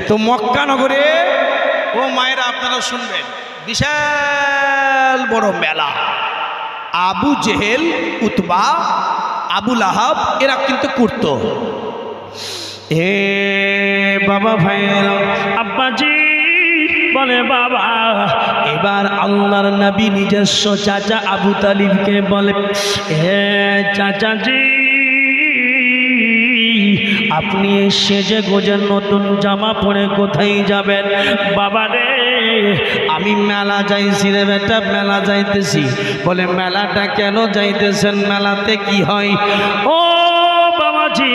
তো মক্কা নগরে ও মায়েরা আপনারা শুনবেন, বিশাল বড় মেলা। আবু জেহেল, উতবা, আবু লাহাব এরা কিন্তু করতো। এ বাবা ভাইয়েরা, আব্বাজি বলে বাবা, এবার আল্লাহর নবী নিজস্ব চাচা আবু তালিবকে বলে, হে চাচাজি, আপনি সেজে গোজে নতুন জামা পরে কোথায় যাবেন? বাবা রে, আমি মেলা যাইছি রে বেটা, মেলা যাইতেছি। বলে মেলাটা কেন যাইতেছেন? মেলাতে কি হয়? ও বাবাজি,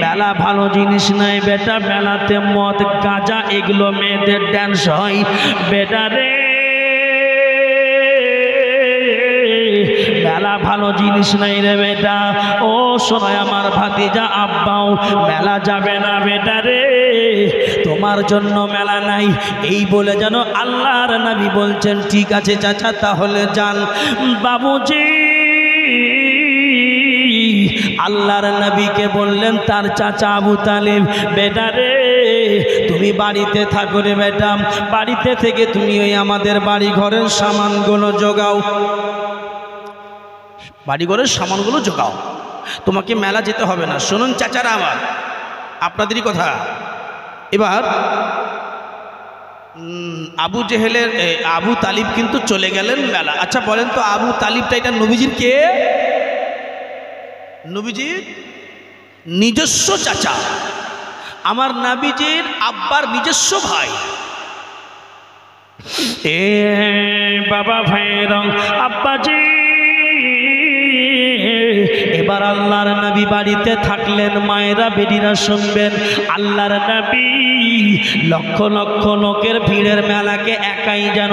মেলা ভালো জিনিস নাই বেটা, মেলাতে মদ গাঁজা এগুলো মেয়েদের ড্যান্স হয় বেটা রে, মেলা ভালো জিনিস নাই রে বেটা। ও শোনায় আমার ভাতিজা, আব্বাও মেলা যাবে না বেটা রে, তোমার জন্য মেলা নাই। এই বলে যেন আল্লাহর নবী বলছেন, ঠিক আছে চাচা তাহলে যান। বাবুজি আল্লাহর নবীকে বললেন তার চাচা আবু তালিব, বেটা রে তুমি বাড়িতে থাকো রে বেটা, বাড়িতে থেকে তুমি ওই আমাদের বাড়ি ঘরের সামানগুলো জোগাও, বাড়ি ঘরের সামানগুলো জোগাও, তোমাকে মেলা যেতে হবে না। শুনুন চাচারা আমার, আপনাদেরই কথা। এবার আবু জেহেলের আবু তালিব কিন্তু চলে গেলেন মেলা। আচ্ছা বলেন তো, আবু তালিবটা এটা নবীজির কে? নবীজির নিজস্ব চাচা, আমার নবীজির আব্বার নিজস্ব ভাই। এ বাবা ভাইরা, আব্বাজি এবার আল্লাহর নবী বাড়িতে থাকলেন। মায়েরা বেডিরা শুনবেন, আল্লাহর নবী লক্ষ লক্ষ লোকের ভিড়ের মেলাকে একাই যেন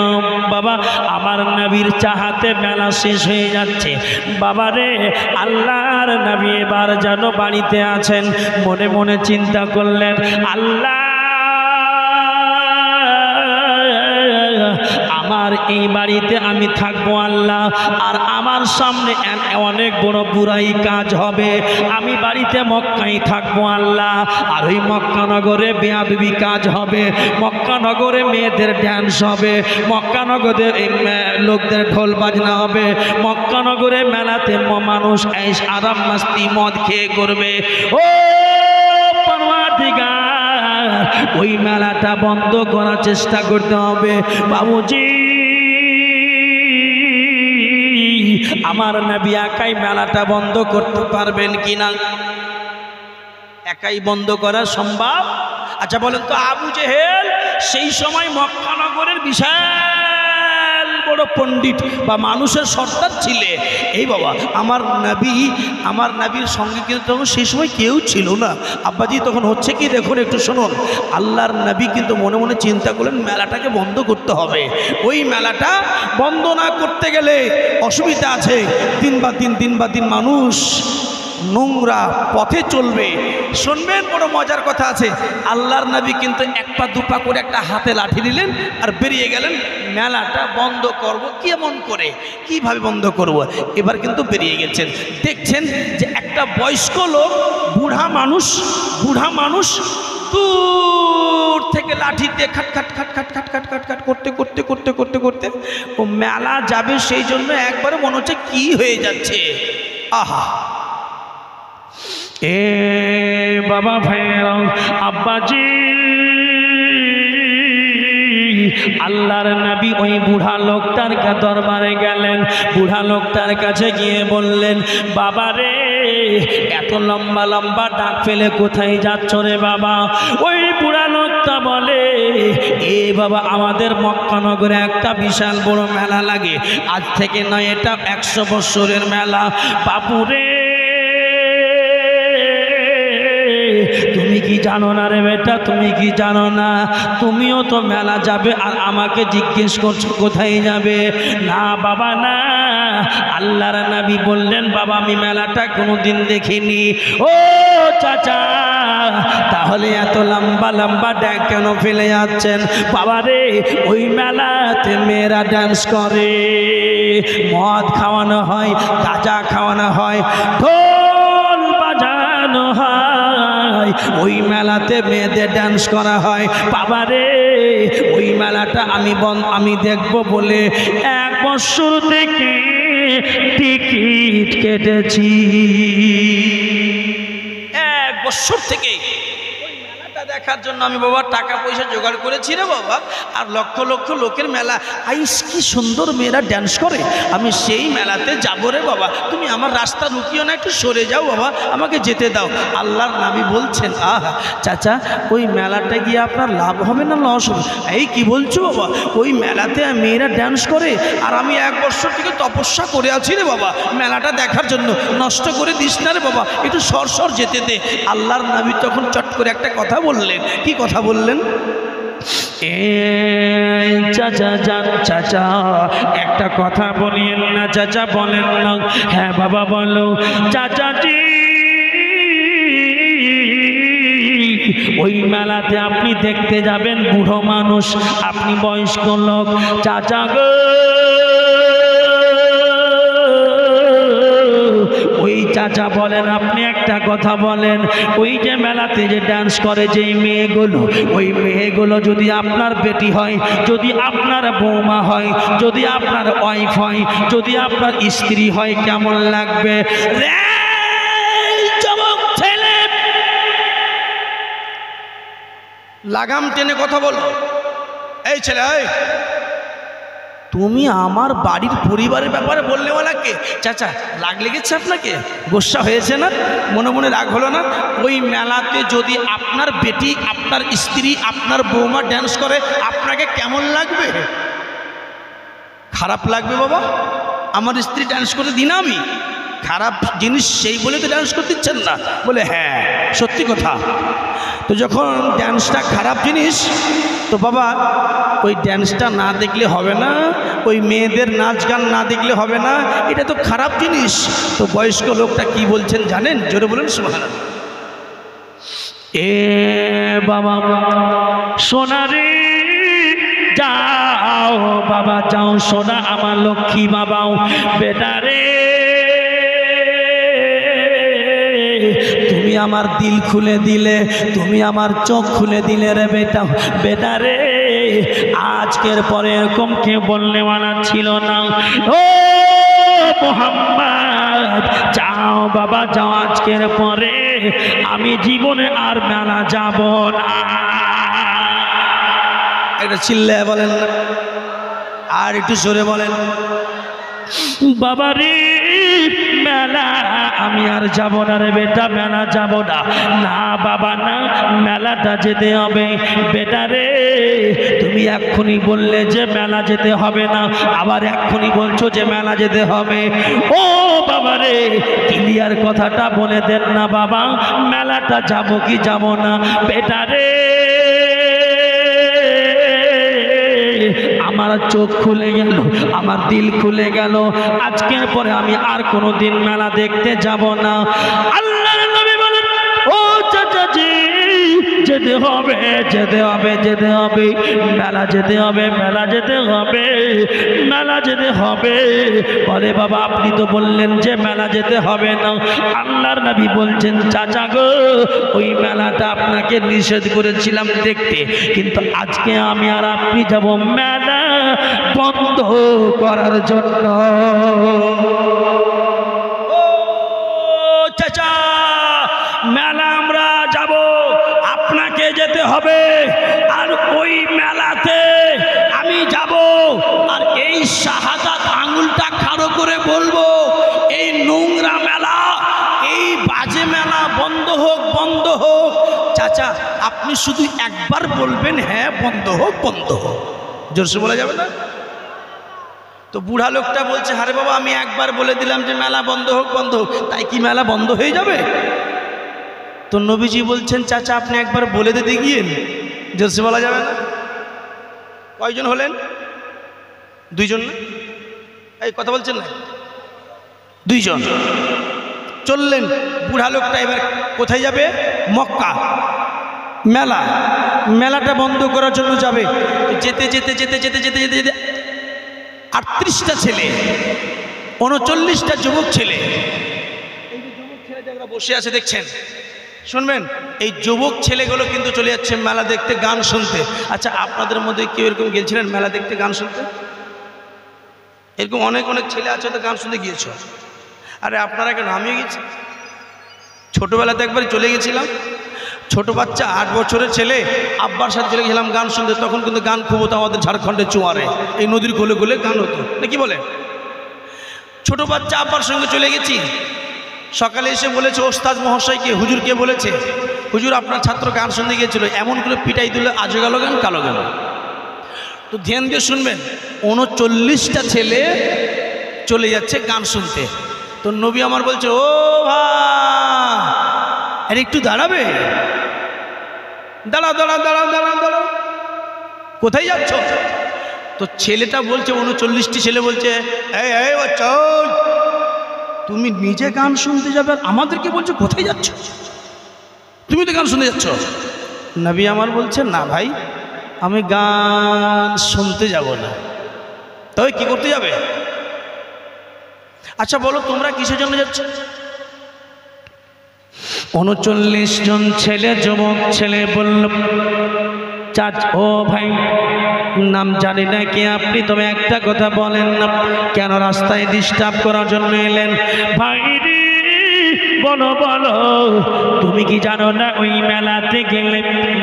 বাবা আমার নবীর চাহাতে মেলা শেষ হয়ে যাচ্ছে। বাবা রে, আল্লাহর নবী এবার যেন বাড়িতে আছেন, মনে মনে চিন্তা করলেন, আল্লাহ আমার এই বাড়িতে আমি থাকবো আল্লাহ, আর আমার সামনে অনেক বড় বুড়াই কাজ হবে। আমি বাড়িতে মক্কায় থাকবো আল্লাহ, আর ওই মক্কা নগরে বেয়াদবি কাজ হবে, মক্কা নগরে মেয়েদের ড্যান্স হবে, মক্কা নগরে লোকদের ঢোল বাজনা হবে, মক্কা নগরে মেলাতে মানুষ ऐश আরাম মাস্তি মদ খেয়ে করবে। ও পরওয়ারদিগার, ওই মেলাটা বন্ধ করার চেষ্টা করতে হবে। বাবুজি আমার নবী একাই মেলাটা বন্ধ করতে পারবেন কিনা? একাই বন্ধ করা সম্ভব? আচ্ছা বলেন তো, আবু জেহেল সেই সময় মক্কা নগরের বিশাল বড় পণ্ডিত বা মানুষের সর্দার ছিলেন। এই বাবা আমার নবীর সঙ্গে কিন্তু তখন সেই সময় কেউ ছিল না। আব্বাজি তখন হচ্ছে কি দেখুন একটু শুনুন, আল্লাহর নবী কিন্তু মনে মনে চিন্তা করলেন মেলাটাকে বন্ধ করতে হবে। ওই মেলাটা বন্ধ না করতে গেলে অসুবিধা আছে, দিন বা দিন মানুষ নোংরা পথে চলবে। শুনবেন, বড় মজার কথা আছে। আল্লাহর নবী কিন্তু এক পা দুপা করে একটা হাতে লাঠি নিলেন আর বেরিয়ে গেলেন, মেলাটা বন্ধ করব কেমন করে, কিভাবে বন্ধ করব। এবার কিন্তু বেরিয়ে গেছেন, দেখছেন যে একটা বয়স্ক লোক, বুড়া মানুষ দূর থেকে লাঠি দিয়ে খাট খাট খাট খাট খাট খাট খাট খাট করতে করতে করতে করতে করতে ও মেলা যাবে সেই জন্য একবারে মনে হচ্ছে কি হয়ে যাচ্ছে। আহা, এ বাবা ভাইরা, আব্বাজি আল্লাহর নবী ওই বুড়া লোকটার দরবারে গেলেন। বুড়া লোকটার কাছে গিয়ে বললেন, বাবা রে এত লম্বা লম্বা ডাক ফেলে কোথায় যাচ্ছ রে বাবা? ওই বুড়া লোকটা বলে, এ বাবা আমাদের মক্কা নগরে একটা বিশাল বড় মেলা লাগে, আজ থেকে নয় এটা 100 বছরের মেলা। বাপুরে তুমি কি জানো না রে বেটা, তুমি কি জানো না? তুমিও তো মেলা যাবে আর আমাকে জিজ্ঞেস করছো কোথায় যাবে? না বাবা না, আল্লাহর নবী বললেন বাবা আমি মেলাটা কোনোদিন দেখিনি। ও চাচা, তাহলে এত লম্বা লম্বা ড্যাক কেন ফেলে যাচ্ছেন? বাবা রে ওই মেলাতে মেয়েরা ডান্স করে, মদ খাওয়ানো হয়, গাঁজা খাওয়ানো হয়, ঢোল বাজানো হয়, যায়, ওই মেলাতে মেয়েদের ডান্স করা হয়। বাবারে ওই মেলাটা আমি দেখব বলে 1 বছর থেকে টিকিট কেটেছি। 1 বছর থেকে ওই মেলাটা দেখার জন্য আমি বাবা টাকা পয়সা জোগাড় করেছি রে বাবা। আর লক্ষ লক্ষ লোকের মেলা, আইস কি সুন্দর মেয়েরা ডান্স করে, আমি সেই মেলাতে যাবো রে বাবা। তুমি আমার রাস্তা রুকিও না, একটু সরে যাও বাবা, আমাকে যেতে দাও। আল্লাহর নবী বলছেন, আহা চাচা ওই মেলাটা গিয়ে আপনার লাভ হবে না লস হবে? এই কি বলছো বাবা, ওই মেলাতে মেয়েরা ডান্স করে আর আমি 1 বছর থেকে তপস্যা করে আছি রে বাবা মেলাটা দেখার জন্য, নষ্ট করে দিস না রে বাবা, একটু সর যেতে দে। আল্লাহর নবী তখন চট করে একটা কথা বললেন। কি কথা বললেন? চাচা যান চাচা, একটা কথা বলিয়েন না চাচা। বলেন না। হ্যাঁ বাবা বলো। চাচাজি ওই মেলাতে আপনি দেখতে যাবেন বুড়ো মানুষ, আপনি বয়স্ক লোক। চাচা গো ওই চাচা বলেন আপনি একটা কথা বলেন, ওই যে মেলাতে যে ডান্স করে যে মেয়েগুলো, ওই মেয়েগুলো যদি আপনার বেটি হয়, যদি আপনার বৌমা হয়, যদি আপনার ওয়াইফ হয়, যদি আপনার স্ত্রী হয়, কেমন লাগবে রে যুবক ছেলে? লাগাম টেনে কথা বলো। এই ছেলে, তুমি আমার বাড়ির পরিবারের ব্যাপারে বললে ওলাকে? চাচা রাগ লেগেছে আপনাকে? গোসা হয়েছে না? মনে মনে রাগ হলো না? ওই মেলাতে যদি আপনার বেটি, আপনার স্ত্রী, আপনার বৌমা ডান্স করে, আপনাকে কেমন লাগবে? খারাপ লাগবে বাবা। আমার স্ত্রী ডান্স করে দিন, আমি খারাপ জিনিস সেই বলে তো ডান্স করতে দিচ্ছেন না? বলে হ্যাঁ সত্যি কথা। তো যখন ডান্সটা খারাপ জিনিস, তো বাবা ওই ডান্সটা না দেখলে হবে না, ওই মেয়েদের নাচ গান না দেখলে হবে না, এটা তো খারাপ জিনিস। তো বয়স্ক লোকটা কি বলছেন জানেন? জোরে বলুন সুবহানাল্লাহ। এ বাবা সোনা রে যাও, বাবা যাও সোনা আমার লক্ষ্মী বাবাও। বেটা রে তুমি আমার দিল খুলে দিলে, তুমি আমার চোখ খুলে দিলে রে বেটা। বেটা রে আজকের পরে এরকম কেউ বললে মানা ছিল না। ও মোহাম্মদ যাও বাবা যাও, আজকের পরে আমি জীবনে আর মেলা যাব না। এটা চিল্লে বলেন না, আর একটু জোরে বলেন। বাবা রে মেলা আমি আর যাব না রে বেটা, মেলা যাব না। না বাবা না, মেলাটা যেতে হবে। বেটা রে তুমি এক্ষুনি বললে যে মেলা যেতে হবে না, আবার এক্ষুনি বলছো যে মেলা যেতে হবে। ও বাবা রে ক্লিয়ার কথাটা বলে দেন না বাবা, মেলাটা যাব কি যাব না? বেটা রে আমার চোখ খুলে গেল, আমার দিল খুলে গেল, আজকের পরে আমি আর কোনো দিন মেলা দেখতে যাব না। আল্লাহর নবী বলেন, ও চাচাজি যেতে হবে, যেতে হবে, যেতে হবে, মেলা যেতে হবে, মেলা যেতে হবে, মেলা যেতে হবে। বলে বাবা আপনি তো বললেন যে মেলা যেতে হবে না। আল্লাহর নবী বলছেন চাচা গো ওই মেলাটা আপনাকে নিষেধ করেছিলাম দেখতে, কিন্তু আজকে আমি আর আপনি যাব মেলা বন্ধ করার জন্য। ও চাচা মেলা আমরা যাব, আপনাকে যেতে হবে, আর ওই মেলাতে আমি যাব, আর এই শাহাদাত আঙুলটা খাড়ো করে বলবো এই নোংরা মেলা, এই বাজে মেলা বন্ধ হোক, বন্ধ হোক। চাচা আপনি শুধু একবার বলবেন হ্যাঁ বন্ধ হোক, বন্ধ হোক, জোরসে বলা যাবে না? তো বুড়া লোকটা বলছে আরে বাবা আমি একবার বলে দিলাম যে মেলা বন্ধ হোক, বন্ধ হোক, তাই কি মেলা বন্ধ হয়ে যাবে? তো নবীজি বলছেন চাচা আপনি একবার বলে দিতে গিয়েন, জোরসে বলা যাবে না? কয়জন হলেন? 2 জন না? এই কথা বলছেন না? 2 জন চললেন। বুড়া লোকটা এবার কোথায় যাবে? মক্কা মেলা, মেলাটা বন্ধ করার জন্য যাবে। যেতে যেতে যেতে যেতে যেতে যেতে যেতে 38টা ছেলে, 39টা যুবক ছেলে, এই যে যুবক ছেলে যারা বসে আছে দেখছেন, শুনবেন, এই যুবক ছেলেগুলো কিন্তু চলে যাচ্ছে মেলা দেখতে, গান শুনতে। আচ্ছা, আপনাদের মধ্যে কেউ এরকম গিয়েছিলেন মেলা দেখতে, গান শুনতে? এরকম অনেক অনেক ছেলে আছে তো গান শুনতে গিয়েছ। আরে আপনারা কেন, আমিও গেছি। ছোটোবেলাতে একবার চলে গেছিলাম, ছোট বাচ্চা 8 বছরের ছেলে, আব্বার সাথে চলে গেছিলাম গান শুনতে। তখন কিন্তু গান খুব হতো আমাদের ঝাড়খণ্ডের চুয়ারে, এই নদীর কোলে কোলে গান হতো না, কি বলে? ছোট বাচ্চা আব্বার সঙ্গে চলে গেছি। সকালে এসে বলেছে ওস্তাদ মহাশয়কে, হুজুরকে বলেছে, হুজুর আপনার ছাত্র গান শুনতে গিয়েছিল, এমন করে পিটাই দিল, আজ গেল গান কালো গেল। তো ধ্যান দিয়ে শুনবেন, 39টা ছেলে চলে যাচ্ছে গান শুনতে। তো নবী আমার বলছে, ও ভাই আরে একটু দাঁড়াবে, দাঁড়াও দাঁড়াও দাঁড়াও দাঁড়াও দাঁড়াও, কোথায় যাচ্ছ? তো ছেলেটা বলছে, 39টি ছেলে বলছে, এই এই ও চল, তুমি নিজে গান শুনতে যাবে আর আমাদেরকে বলছো কোথায় যাচ্ছ? তুমি তো গান শুনতে যাচ্ছ। নবী আমার বলছে, না ভাই আমি গান শুনতে যাব না। তবে কি করতে যাবে? আচ্ছা বলো তোমরা কিসের জন্য যাচ্ছ? 39 জন ছেলে, যুবক ছেলে বলল, ও ভাই নাম জানি না কি আপনি, তবে একটা কথা বলেন না, কেন রাস্তায় ডিস্টার্ব করার জন্য এলেন? ভাই বলো বলো, তুমি কি জানো না ওই মেলাতে গেলে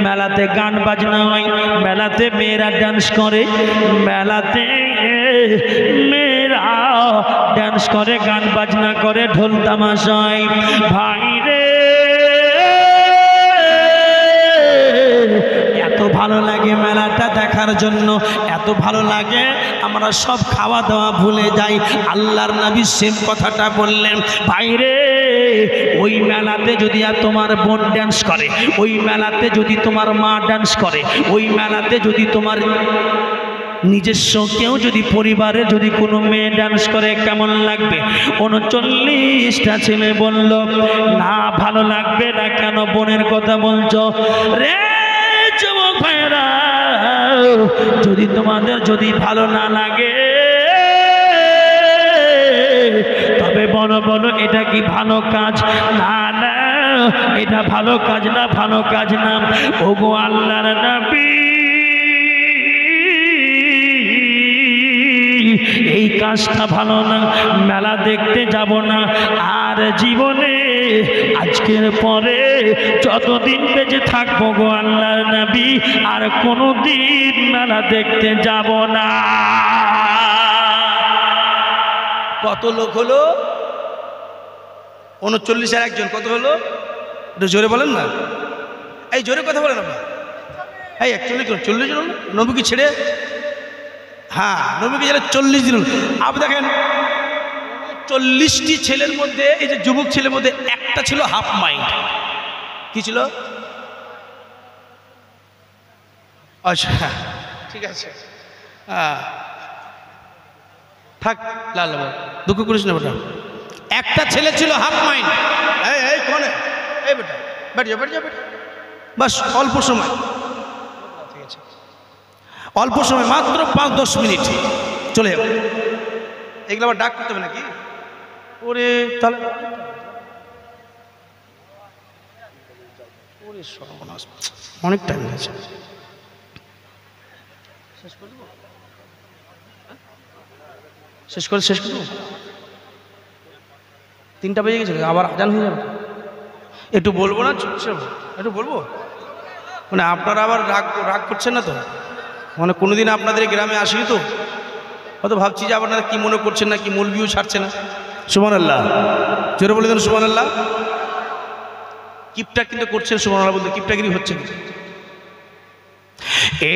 মেলাতে গান বাজনা হয়, মেলাতে মেয়েরা ডান্স করে, মেলাতে মেয়েরা ডান্স করে, গান বাজনা করে, ঢোল তামাশা হয়। ভাই রে এত ভালো লাগে মেলাটা দেখার জন্য, এত ভালো লাগে আমরা সব খাওয়া দাওয়া ভুলে যাই। আল্লাহর নবী সেম কথাটা বললেন, ভাইরে ওই মেলাতে যদি আর তোমার বোন ডান্স করে, ওই মেলাতে যদি তোমার মা ডান্স করে, ওই মেলাতে যদি তোমার নিজস্ব কেউ যদি পরিবারে যদি কোনো মেয়ে ডান্স করে কেমন লাগবে? 39টা ছেলে বলল, না ভালো লাগবে না। কেন বোনের কথা বলছো রে যুবক ভাইরা? যদি তোমাদের যদি ভালো না লাগে তবে বলো বলো এটা কি ভালো কাজ? না না এটা ভালো কাজ না, ভালো কাজ না। ওগো আল্লাহর নবী এই কাজটা ভালো না, মেলা দেখতে যাব না আর জীবনে আজকের পরে যতদিন বেঁচে থাকবো গো আল্লাহর নবী আর কোনোদিন মেলা দেখতে যাব না। কত লোক হলো? 39 আর একজন, কত হলো? একটু জোরে বলেন না, এই জোরে কথা বলেন আপনার। এই 41 জন নবীকে ছেড়ে, হ্যাঁ নবীকে ছেড়ে 40 দিন। আপনি দেখেন 40টি ছেলের মধ্যে, এই যে যুবক ছেলের মধ্যে একটা ছিল হাফ মাইন্ড। কি ছিল? আচ্ছা ঠিক আছে, হ্যাঁ থাক, লাল দুঃখ করিস না বেটা। একটা ছেলে ছিল হাফ মাইন্ড। এই কোনে? এই বেটা বেট যা বেট যা বেট, বাস অল্প সময়, ঠিক আছে অল্প সময়, মাত্র 5-10 মিনিট চলে যাবে। এগুলো আবার ডাক করতে হবে নাকি? ওরে তাহলে ওরে সর্বনাশ, অনেক টাইম আছে। শেষ করে দেবো, শেষ করে দেবো। 3টা বেজে গেছে, আবার আজান হয়ে যাবে। একটু বলবো না? চুপচাপ একটু বলবো, মানে আপনারা আবার রাগ করছেন না তো? মানে কোনোদিন আপনাদের গ্রামে আসিনি তো, হয়তো ভাবছি যে আপনারা কি মনে করছেন না, কি মৌলবিও ছাড়ছে না। সুবহানাল্লাহ, জোরে বলে দেন সুবহানাল্লাহ। কিপটা কিন্তু করছেন, সুবহানাল্লাহ বলতে কিপটাগিরি হচ্ছে।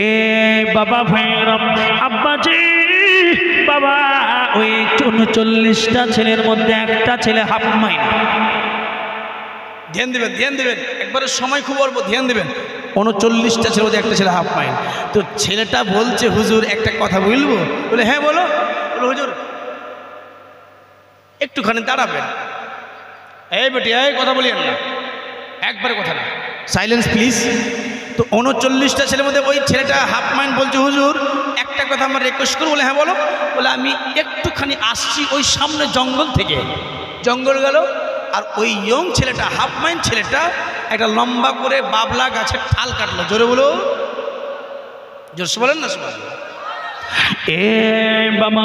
এ বাবা ভাইরা, আব্বাজি বাবা, ওই 39টা ছেলের মধ্যে একটা ছেলে হাফ মাইন্ড। ধ্যান দেবেন, ধ্যান দেবেন, একবারে সময় খুব অল্প, ধ্যান দেবেন। 39টা ছেলের মধ্যে একটা ছেলে হাফ মাইন্ড। তো ছেলেটা বলছে, হুজুর একটা কথা বলবো? বলে হ্যাঁ বলো। বলো হুজুর একটুখানি দাঁড়াবেন। এই বেটি এই কথা বলিয়েন না, একবারে কথা না, সাইলেন্স প্লিজ। তো 39টা ছেলের মধ্যে ওই ছেলেটা হাফ মাইন্ড বলছে, হুজুর একটা কথা আমার রিকোয়েস্ট করবো। বলে হ্যাঁ বলো। বলে আমি একটুখানি আসছি ওই সামনে জঙ্গল থেকে। জঙ্গল গেল, আর ওই ইয়ং ছেলেটা হাফ মাইন্ড ছেলেটা একটা লম্বা করে বাবলা গাছের ঠাল কাটলো। জোরে বলো, জোরসে বলেন না সবাই। এ বাবা,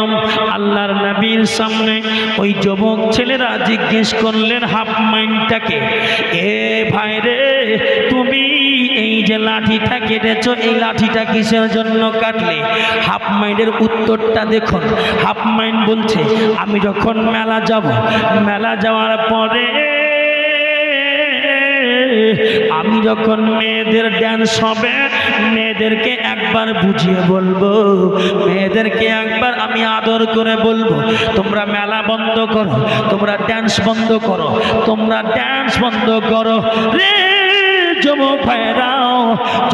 আল্লাহর নবীর সামনে ওই যুবক ছেলেরা জিজ্ঞেস করলেন হাফ মাইন্ডটাকে, এ ভাই রে, তুমি এই যে লাঠিটা কেটেছ, এই লাঠিটা কিসের জন্য কাটলে? হাফ মাইন্ডের উত্তরটা দেখুন। হাফ মাইন্ড বলছে, আমি যখন মেলা যাব, মেলা যাওয়ার পরে আমি যখন মেয়েদের ড্যান্স হবে, মেয়েদেরকে একবার বুঝিয়ে বলবো, মেয়েদেরকে একবার আমি আদর করে বলবো, তোমরা মেলা বন্ধ করো, তোমরা ড্যান্স বন্ধ করো, তোমরা ড্যান্স বন্ধ করো রে যুবক ভাইরাও।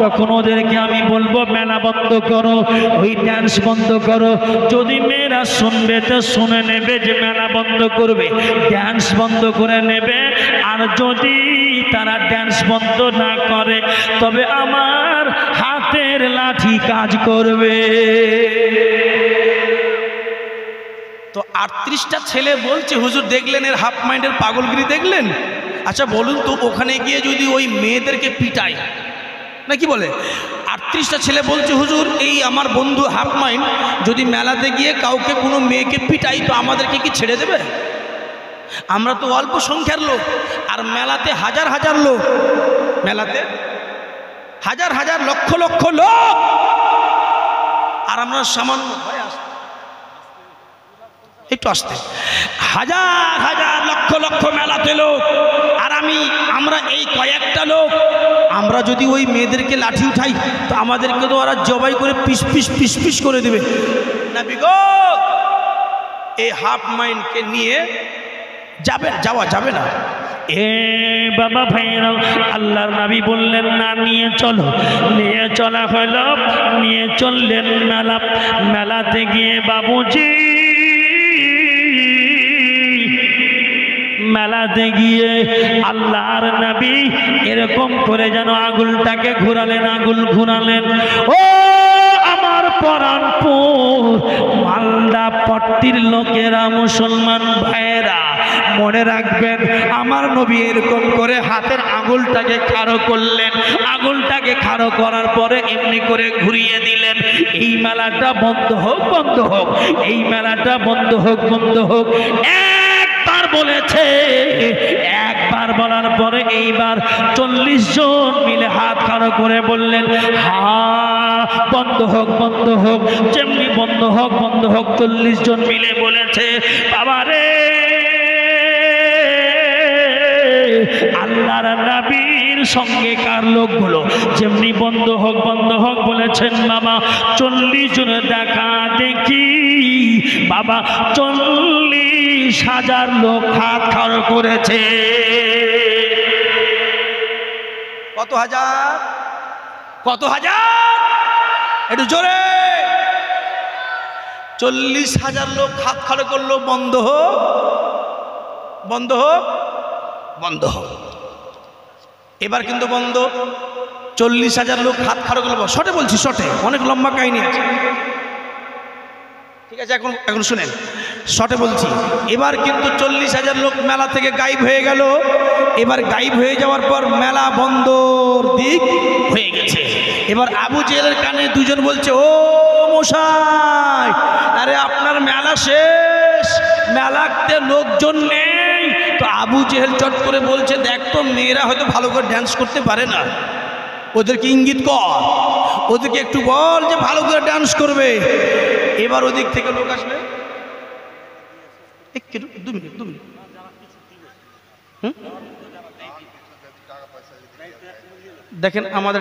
যখন ওদেরকে আমি বলবো মেলা বন্ধ করো, ওই ড্যান্স বন্ধ করো, যদি মেয়েরা শুনবে তো শুনে নেবে যে মেলা বন্ধ করবে, ড্যান্স বন্ধ করে নেবে। আর যদি তারা ড্যান্স বন্ধ না করে, তবে আমার হাতের লাঠি কাজ করবে। তো 38টা ছেলে বলছে, হুজুর দেখলেন এর হাফ মাইন্ডের পাগলগিরি দেখলেন? আচ্ছা বলুন তো, ওখানে গিয়ে যদি ওই মেয়েদেরকে পিটাই, না কি বলে? 38টা ছেলে বলছে, হুজুর এই আমার বন্ধু হাফ মাইন্ড যদি মেলাতে গিয়ে কাউকে কোনো মেয়েকে পিটাই, তো আমাদেরকে কি ছেড়ে দেবে? আমরা তো অল্প সংখ্যার লোক, আর মেলাতে হাজার হাজার লোক, মেলাতে হাজার হাজার লক্ষ লক্ষ লোক, আর আমরা সামান্য, একটু আসতে, হাজার হাজার লক্ষ লক্ষ মেলাতে লোক, আর আমরা এই কয়েকটা লোক, আমরা যদি ওই মেয়েদেরকে লাঠি উঠাই, তো আমাদেরকে তো ওরা জবাই করে পিস পিস পিস পিস করে দেবে। না বিগো, এই হাফ মাইন্ডকে নিয়ে যাওয়া যাবে না। এ বাবা ভাইরা, আল্লাহর নবী বললেন না, নিয়ে চলো। নিয়ে চলা হলো, নিয়ে চললেন মেলাতে গিয়ে বাবুজি, মেলাতে গিয়ে আল্লাহর নবী এরকম করে যেন আঙুলটাকে ঘুরালেন, আঙুল ঘুরালেন। ও আমার পরানপুর মালদা পট্টির লোকেরা, মুসলমান ভাইয়েরা, মনে রাখবেন, আমার নবী এরকম করে হাতের আঙুলটাকে খাড়ো করলেন, আঙুলটাকে খাড়ো করার পরে এমনি করে ঘুরিয়ে দিলেন, এই মেলাটা বন্ধ হোক, বন্ধ হোক, এই মেলাটা বন্ধ হোক, বন্ধ হোক। একবার বলেছে, একবার বলার পরে এইবার 40 জন মিলে হাত খাড়ো করে বললেন, হ্যাঁ বন্ধ হোক, বন্ধ হোক। যেমনি বন্ধ হোক, বন্ধ হোক, 40 জন মিলে বলেছে, বাবারে আল্লাহর নবীর সঙ্গে কার লোকগুলো যেমনি বন্ধ হোক, বন্ধ হোক বলেছেন, বাবা 40 জন দেখা দেখি বাবা 40,000 লোক হাত খাড়ো করেছে। কত হাজার? কত হাজার? একটু জোরে। 40,000 লোক হাত খাড়ো করলো, বন্ধ হোক, বন্ধ হোক, বন্ধ হোক। এবার কিন্তু বন্ধ। 40,000 লোক হাত খাড়ো করলো, শর্টে বলছি, শর্টে, অনেক লম্বা কাহিনী আছে, ঠিক আছে? এখন শুনেন, শর্টে বলছি। এবার কিন্তু 40,000 লোক মেলা থেকে গায়েব হয়ে গেল। এবার গায়েব হয়ে যাওয়ার পর মেলা বন্ধর দিক হয়ে গেছে। এবার আবু জেহেলের কানে দুজন বলছে, ও মশাই, আরে আপনার মেলা শেষ, মেলাতে লোকজন নেই। তো আবু জেহেল চট করে বলছে, দেখ তো মেয়েরা হয়তো ভালো করে ড্যান্স করতে পারে না, ওদেরকে ইঙ্গিত কর, ওদেরকে একটু বল যে ভালো করে ড্যান্স করবে। এবার ওদিক থেকে লোক আসবে, 2 মিনিট দেখেন, আমাদের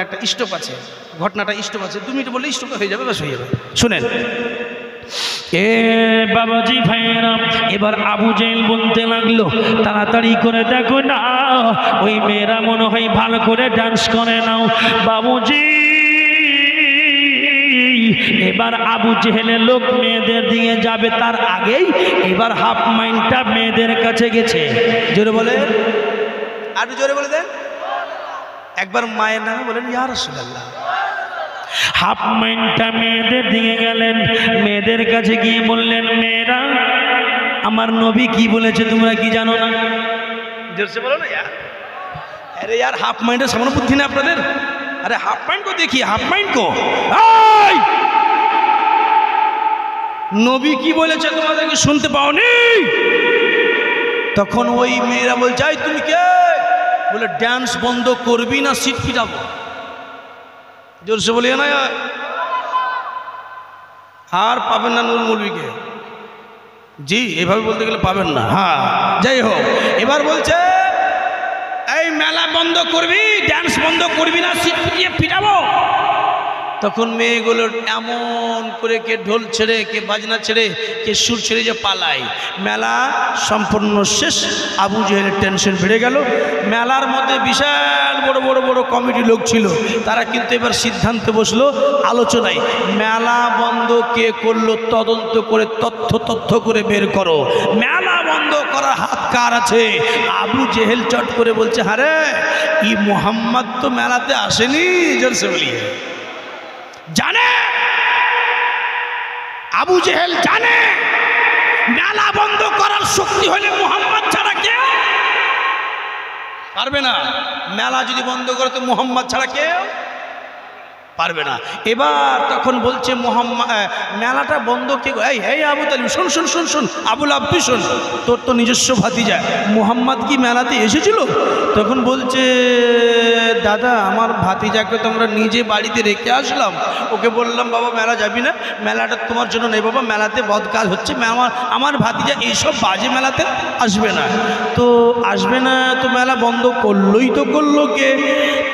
একটা স্টপ আছে, ঘটনাটা স্টপ আছে, 2 মিনিট বললে স্টপ হয়ে যাবে, বাস হয়ে যাবে। শুনেন, এ বাবাজি ভাইয়েরা, এবার আবু জেহেল বলতে লাগলো, তাড়াতাড়ি করে দেখো না, ওই মেয়েরা মনে হয় ভালো করে ডান্স করে নাও বাবুজি। এবার আবু জেহেলের লোক মেয়েদের দিকে যাবে, তার আগেই এবার হাফ মাইন্ডটা মেয়েদের কাছে গেছে। জোরে বলে, আরো জোরে বলে দেন, একবার মায়ের নামে বলেন, ইয়া রাসূলুল্লাহ। হাফ মাইন্ডটা মেয়েদের দিকে গেলেন, মেয়েদের কাছে গিয়ে বললেন, মেয়েরা, আমার নবী কি বলেছে তোমরা কি জানো না? জোরসে বলো না, अरे यार हाफ माइंडेর সামান্য বুদ্ধি না আপনাদের? আরে হাফ মাইন্ড কো দেখি, হাফ মাইন্ড কো। নবী কি বলেছে তোমাদেরকে শুনতে পাওনি? তখন ওই মেয়েরা বলছে এই তুমি কে? বলে ডান্স বন্ধ করবি না সিট পিটাবো। জোরসে বলিয়ে না আর পাবেন না নুরুল মৌলভীকে। জি এভাবে বলতে গেলে পাবেন না। হ্যাঁ যাই হোক, এবার বলছে এই মেলা বন্ধ করবি, ডান্স বন্ধ করবি না সিট পিটিয়ে পিটাবো। তখন মেয়েগুলো এমন করে কে ঢোল ছেড়ে, কে বাজনা ছেড়ে, কে সুর ছেড়ে যে পালায়। মেলা সম্পূর্ণ শেষ। আবু জেহেলের টেনশন বেড়ে গেল। মেলার মধ্যে বিশাল বড় বড় বড় কমিটি লোক ছিল, তারা কিন্তু এবার সিদ্ধান্তে বসলো আলোচনায়, মেলা বন্ধ কে করলো তদন্ত করে তথ্য করে বের করো। মেলা বন্ধ করার হাত কার আছে? আবু জেহেল চট করে বলছে আরে ই মোহাম্মদ তো মেলাতে আসেনি। জোরসে বলিয়ে জানে, আবু জেহেল জানে মেলা বন্ধ করার শক্তি হলে মুহাম্মদ ছাড়া কেউ পারবে না। মেলা যদি বন্ধ করে তো মুহাম্মদ ছাড়া কেউ পারবে না। এবার তখন বলছে মুহাম্মদ মেলাটা বন্ধ কে? এই আবু তালিব শোন শোন শোন শোন, আবুল আব্বি শোন, তোর তো নিজস্ব ভাতিজা মুহাম্মদ কি মেলাতে এসেছিল? তখন বলছে দাদা আমার ভাতিজাকে তো আমরা নিজে বাড়িতে রেখে আসলাম, ওকে বললাম বাবা মেলা যাবি না, মেলাটা তোমার জন্য নেই বাবা, মেলাতে বদ কাজ হচ্ছে, আমার ভাতিজা এইসব বাজে মেলাতে আসবে না। তো আসবে না তো মেলা বন্ধ করলোই তো করলো কে?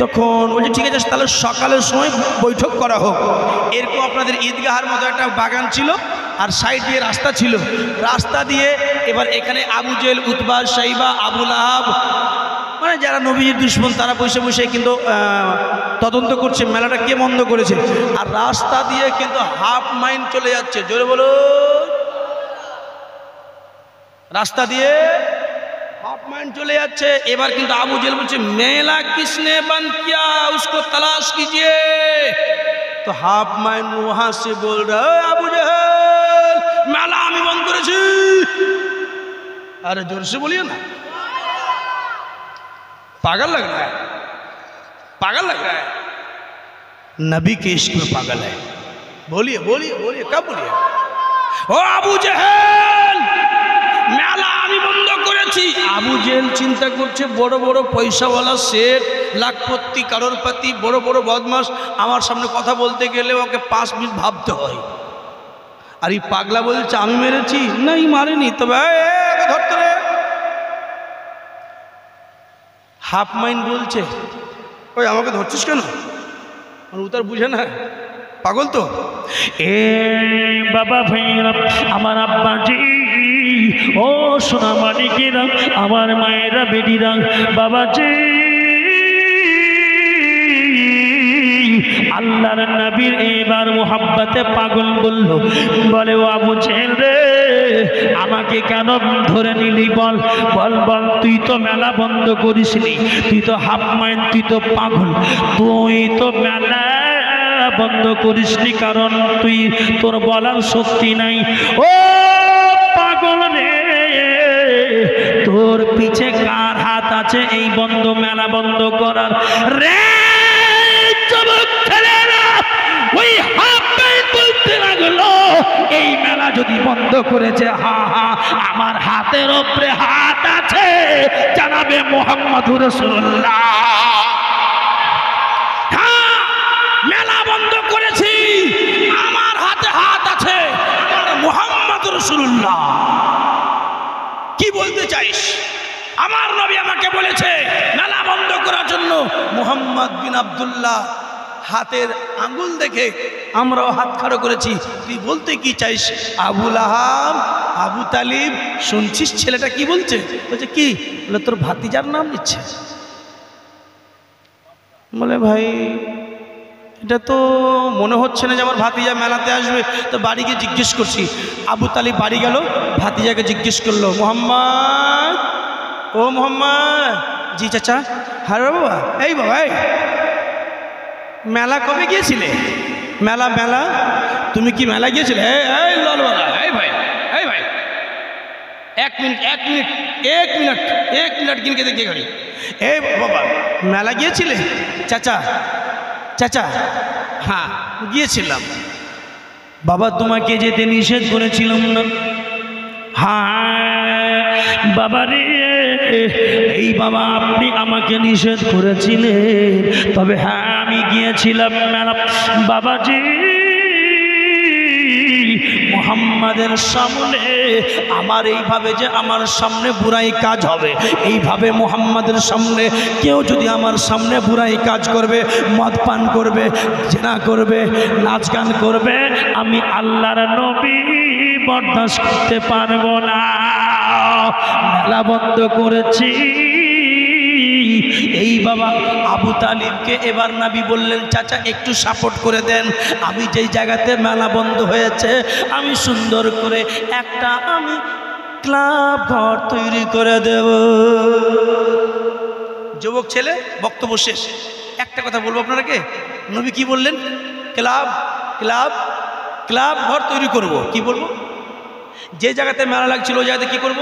তখন বলছে ঠিক আছে তাহলে সকালের সময় বৈঠক করা হোক। এরকম আপনাদের ঈদগাহার মতো একটা বাগান ছিল আর সাইড দিয়ে রাস্তা ছিল, রাস্তা দিয়ে এবার এখানে আবু জেহেল, উতবা, সাইবা, আবু লাহাব, মানে যারা নবীর দুশমন তারা বসে বসে কিন্তু তদন্ত করছে মেলাটা কে বন্ধ করেছে। আর রাস্তা দিয়ে কিন্তু হাফ মাইল চলে যাচ্ছে, জোরে বলো, রাস্তা দিয়ে হাফ মাইল চলে যাচ্ছে। এবার কিন্তু আবু জেহেল বলছে মেলা কিসনে বন্ধ কিয়া उसको तलाश कीजिए। তো হাফ মাইল ওহা সে বল রা আবু জেহেল মেলা আমি বন্ধ করেছি। আরে জোর से बोलिए ना, पागल लग रहा है, पागल लग रहा है, नबी के इश्क में पागल है। बोलिए बोलिए बोलिए, कब बोलिए? ओ আবু জেহেল মেলা আমি বন্ধ করেছি। আবু জেহেল চিন্তা করছে বড় বড় পয়সাওয়ালা শেঠ, লাখপতি, কারোরপতি, বড় বড় বদমাস, আমার সামনে কথা বলতে গেলে ওকে 5 মিনিট ভাবতে হয়। আর এই পাগলা বলছে আমি মেরেছি, না এই মারেনি, তবে ধরতে রে। হাফ মাইন্ড বলছে ওই আমাকে ধরছিস কেন? ও তার বুঝে না, পাগল তো। এ বাবা ভাইরা, আমার আব্বাজি, ও সোনা মানিকেরা, আমার মায়েরা, বেডিরা, বাবাজি, আল্লাহর নবীর এবার মোহাব্বতে পাগল বলল, বলে ও আবু জেহেল রে আমাকে কেন ধরে নিলি বল বল বল, তুই তো মেলা বন্ধ করিসনি, তুই তো হাফ মাইন্ড, তুই তো পাগল, তুই তো মেলা বন্ধ করিসনি কারণ তুই তোর বলার শক্তি নাই। ও পাগল রে, তোর পিছে কার হাত আছে এই বন্ধ মেলা বন্ধ করার? রে চমক ছেলেরা ওই হাফ মাইন্ড বলতে লাগলো এই মেলা যদি বন্ধ করেছে, হা হা আমার হাতের উপরে হাত আছে জানাবে মুহাম্মদুর রাসূলুল্লাহ। মেলা বন্ধ করেছি, আমার হাতে হাত আছে, মুহাম্মদুর রাসূলুল্লাহ। কি বলতে চাইস? আমার নবী আমাকে বলেছে মেলা বন্ধ করার জন্য। মুহাম্মদ বিন আব্দুল্লাহ হাতের আঙ্গুল দেখে আমরাও হাত খাড়ো করেছি। তুই বলতে কি চাইস? আবু লাহাব, আবু তালিব, শুনছিস ছেলেটা কি বলছে? বলছে কি? বলে তোর ভাতিজার নাম নিচ্ছে। বলে ভাই এটা তো মনে হচ্ছে না যে আমার ভাতিজা মেলাতে আসবে, তো বাড়ি গিয়ে জিজ্ঞেস করছি। আবু তালিব বাড়ি গেল, ভাতিজাকে জিজ্ঞেস করলো মোহাম্মদ, ও মোহাম্মদ। জি চাচা। হ্যাঁ বাবা, এই বাবা এই মেলা কবে গিয়েছিলে? মেলা মেলা তুমি কি মেলা গিয়েছিলে? এই লালবালা, এই ভাই, এই ভাই এক মিনিট কিনকে দেখিয়ে গাড়ি। এই বাবা মেলা গিয়েছিলে? চাচা হ্যাঁ গিয়েছিলাম। বাবা তোমাকে যেতে নিষেধ করেছিলাম না? হ্যাঁ বাবা রে, এই বাবা আপনি আমাকে নিষেধ করেছিলেন, তবে হ্যাঁ আমি গিয়েছিলাম মেলা। বাবাজি মুহাম্মাদের সামনে আমার এইভাবে যে আমার সামনে বুরাই কাজ হবে, এইভাবে মুহাম্মাদের সামনে কেউ যদি আমার সামনে বুরাই কাজ করবে, মদ পান করবে, জেনা করবে, নাচ গান করবে, আমি আল্লাহর নবী বরদাস্ত করতে পারবো না। মেলা বন্ধ করেছি। এই বাবা আবু তালিবকে এবার নবী বললেন, চাচা একটু সাপোর্ট করে দেন, আমি যেই জায়গাতে মেলা বন্ধ হয়েছে আমি সুন্দর করে একটা আমি ক্লাব ঘর তৈরি করে দেব। যুবক ছেলে বক্তব্য শেষ। একটা কথা বলবো আপনারাকে, নবী কি বললেন? ক্লাব ঘর তৈরি করব। কি বলবো? যে জায়গাতে মেলা লাগছিল ওই জায়গাতে কি করব?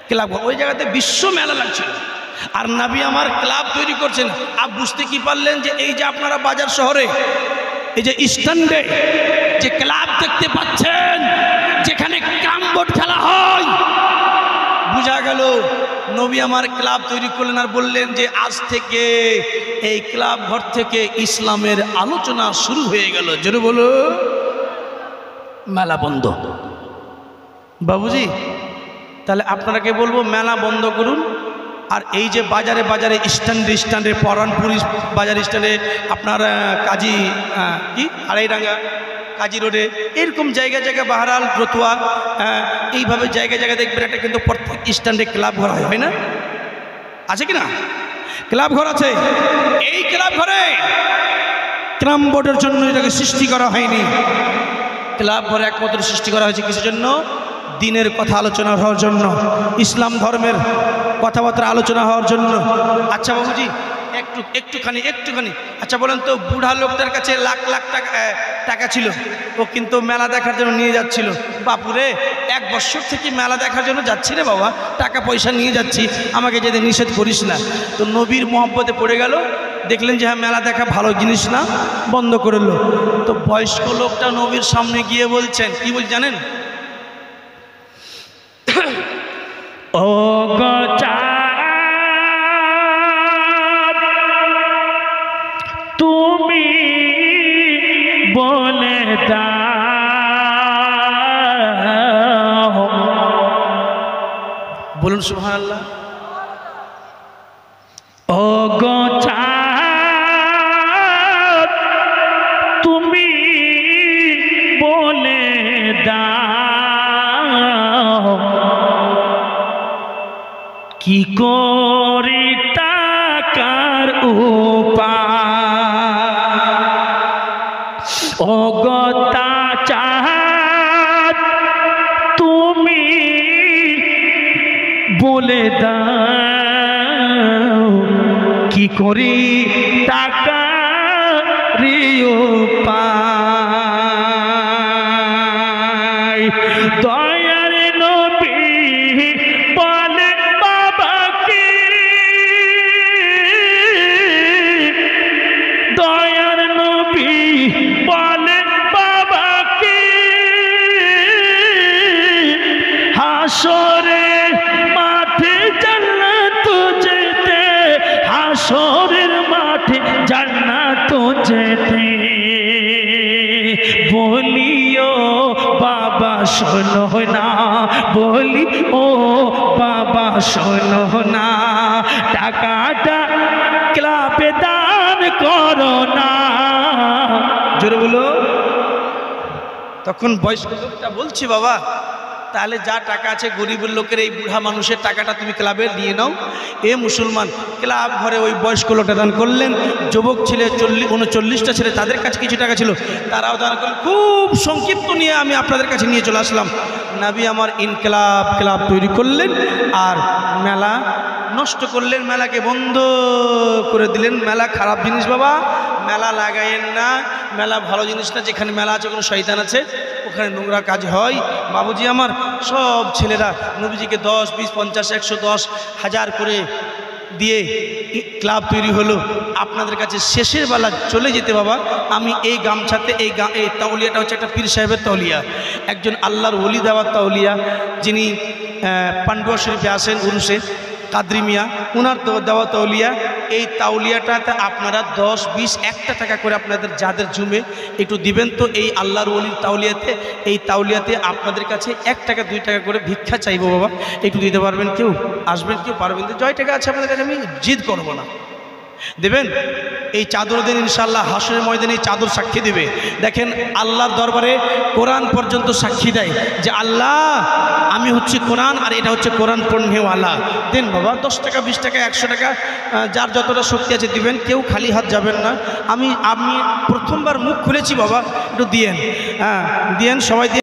ক্লাব ঘর। ওই জায়গাতে বিশ্ব মেলা লাগছিল, আর নবী আমার ক্লাব তৈরি করছেন। আপ বুঝতে কি পারলেন যে এই যে আপনারা বাজার শহরে এই যে স্ট্যান্ডে যে ক্লাব দেখতে পাচ্ছেন, যেখানে ক্যারাম বোর্ড খেলা হয়, বুঝা গেল নবী আমার ক্লাব তৈরি করলেন আর বললেন যে আজ থেকে এই ক্লাব ঘর থেকে ইসলামের আলোচনা শুরু হয়ে গেল। জোরে বলো, মেলা বন্ধ। বাবুজি তাহলে আপনারাকে বলবো মেলা বন্ধ করুন, আর এই যে বাজারে স্ট্যান্ডে পরানপুরি বাজার স্ট্যান্ডে আপনার কাজী কি আড়াইডাঙ্গা কাজী রোডে এরকম জায়গায় বাহারাল রতুয়া এইভাবে জায়গায় দেখবেন একটা কিন্তু প্রত্যেক স্ট্যান্ডে ক্লাব ঘর হয় না? আছে কি না? ক্লাব ঘর আছে। এই ক্লাব ঘরে ক্যারাম বোর্ডের জন্য এটাকে সৃষ্টি করা হয়নি। ক্লাব ঘরে একমাত্র সৃষ্টি করা হয়েছে কিসের জন্য? দিনের কথা আলোচনা হওয়ার জন্য, ইসলাম ধর্মের কথাবার্তা আলোচনা হওয়ার জন্য। আচ্ছা বাবুজি একটুখানি আচ্ছা বলেন তো, বুড়া লোকটার কাছে লাখ টাকা ছিল, ও কিন্তু মেলা দেখার জন্য নিয়ে যাচ্ছিল। বাপুরে 1 বছর থেকে মেলা দেখার জন্য যাচ্ছি রে বাবা, টাকা পয়সা নিয়ে যাচ্ছি, আমাকে যেতে নিষেধ করিস না। তো নবীর মহব্বতে পড়ে গেল, দেখলেন যে হ্যাঁ মেলা দেখা ভালো জিনিস না, বন্ধ করলো। তো বয়স্ক লোকটা নবীর সামনে গিয়ে বলছেন, কি বল জানেন? ও গচা তুমি বলে দাও, বলুন সুবহানাল্লাহ। ও গচা তুমি বলে দাও, কি করি টাকার উপায়। ও গতা চাঁদ তুমি বলে দাও, কি করি টাকার উপায়। দয়ার নবী বলে বাবাকে, দয়ার নবী বলে বাবাকে, হাসরের মাঠে জান্নাত যেতে, হাসরের মাঠে জান্নাত যেতে, বলিও বাবা শোনো না, বলি ও বাবা শোনো না, টাকাটা ক্লাবে দান করো না। জোরে বলো। তখন বয়স্ক লোকটা বলছি, বাবা তাহলে যা টাকা আছে গরিবের লোকের, এই বুড়া মানুষের টাকাটা তুমি ক্লাবে নিয়ে নাও। এ মুসলমান ক্লাব ঘরে ওই বয়স্ক লোকটা দান করলেন। যুবক ছেলে 39টা ছেলে, তাদের কাছে কিছু টাকা ছিল, তারাও দান করলেন। খুব সংক্ষিপ্ত নিয়ে আমি আপনাদের কাছে নিয়ে চলে আসলাম। নবী আমার ক্লাব তৈরি করলেন আর মেলা নষ্ট করলেন, মেলাকে বন্ধ করে দিলেন। মেলা খারাপ জিনিস বাবা, মেলা লাগাইয়েন না, মেলা ভালো জিনিস না। যেখানে মেলা আছে ওখানে শয়তান আছে, ওখানে নোংরা কাজ হয়। বাবুজি আমার সব ছেলেরা নবীজিকে 10, 20, 50, 100, 10,000 করে দিয়ে ক্লাব তৈরি হলো। আপনাদের কাছে শেষের বেলা চলে যেতে বাবা, আমি এই গামছাতে এই তাউলিয়াটা হচ্ছে একটা পীর সাহেবের তাউলিয়া, একজন আল্লাহর ওলি দেওয়ার তাউলিয়া, যিনি পান্ডুয়া শরীফে আসেন উরুসে, কাদরি মিয়া, ওনার দেওয়া তাউলিয়া। এই তাউলিয়াটাতে আপনারা 10, 20, 1 টাকা করে আপনাদের যাদের জমে একটু দিবেন তো। এই আল্লাহর ওলির তাউলিয়াতে, এই তাউলিয়াতে আপনাদের কাছে 1 টাকা 2 টাকা করে ভিক্ষা চাইবো বাবা, একটু দিতে পারবেন? কেউ আসবেন? কেউ পারবেন? জয় টাকা আছে আপনাদের কাছে, আমি জিদ করবো না, দেবেন? এই চাদর দিন ইনশাআল্লাহ হাসরের ময়দানে এই চাদর সাক্ষী দেবে। দেখেন আল্লাহর দরবারে কোরআন পর্যন্ত সাক্ষী দেয় যে আল্লাহ আমি হচ্ছে কোরআন, আর এটা হচ্ছে কোরআন পণ্যওয়ালা। দেন বাবা, 10 টাকা, 20 টাকা, 100 টাকা, যার যতটা শক্তি আছে দিবেন, কেউ খালি হাত যাবেন না। আমি প্রথমবার মুখ খুলেছি বাবা, একটু দিয়েন, হ্যাঁ দিয়েন, সবাই দিয়ে